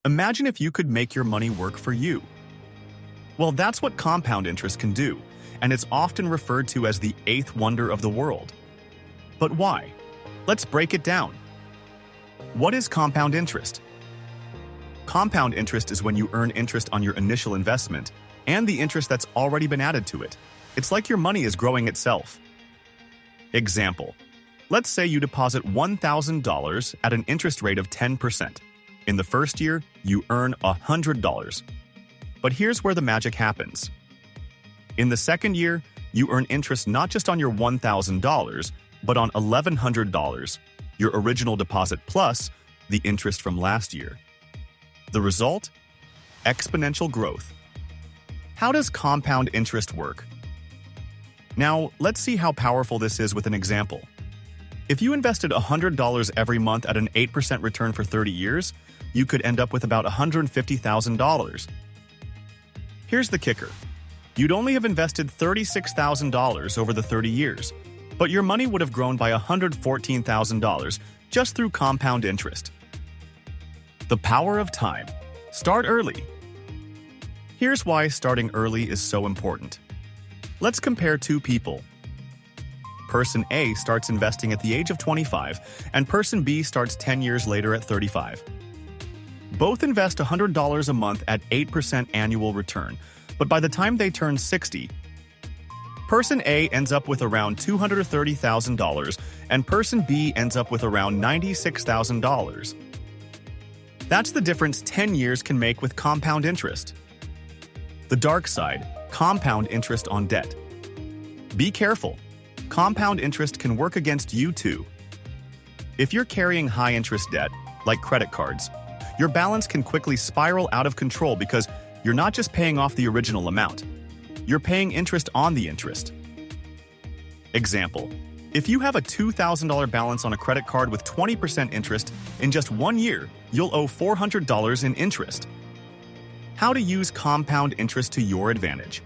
Imagine if you could make your money work for you. Well, that's what compound interest can do, and it's often referred to as the eighth wonder of the world. But why? Let's break it down. What is compound interest? Compound interest is when you earn interest on your initial investment and the interest that's already been added to it. It's like your money is growing itself. Example: let's say you deposit $1,000 at an interest rate of 10%. In the first year, you earn $100. But here's where the magic happens. In the second year, you earn interest not just on your $1,000, but on $1,100, your original deposit plus the interest from last year. The result? Exponential growth. How does compound interest work? Now, let's see how powerful this is with an example. If you invested $100 every month at an 8% return for 30 years, you could end up with about $150,000. Here's the kicker. You'd only have invested $36,000 over the 30 years, but your money would have grown by $114,000 just through compound interest. The power of time. Start early. Here's why starting early is so important. Let's compare two people. Person A starts investing at the age of 25, and person B starts 10 years later at 35. Both invest $100 a month at 8% annual return, but by the time they turn 60, person A ends up with around $230,000, and person B ends up with around $96,000. That's the difference 10 years can make with compound interest. The dark side: compound interest on debt. Be careful. Compound interest can work against you too. If you're carrying high-interest debt, like credit cards, your balance can quickly spiral out of control because you're not just paying off the original amount. You're paying interest on the interest. Example: if you have a $2,000 balance on a credit card with 20% interest, in just 1 year, you'll owe $400 in interest. How to use compound interest to your advantage.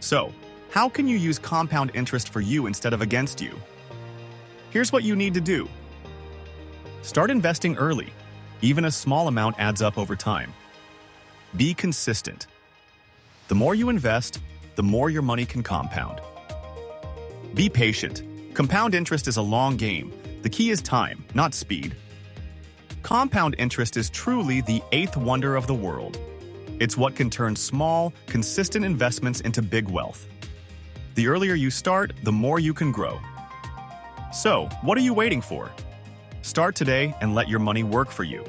So, how can you use compound interest for you instead of against you? Here's what you need to do. Start investing early. Even a small amount adds up over time. Be consistent. The more you invest, the more your money can compound. Be patient. Compound interest is a long game. The key is time, not speed. Compound interest is truly the eighth wonder of the world. It's what can turn small, consistent investments into big wealth. The earlier you start, the more you can grow. So, what are you waiting for? Start today and let your money work for you.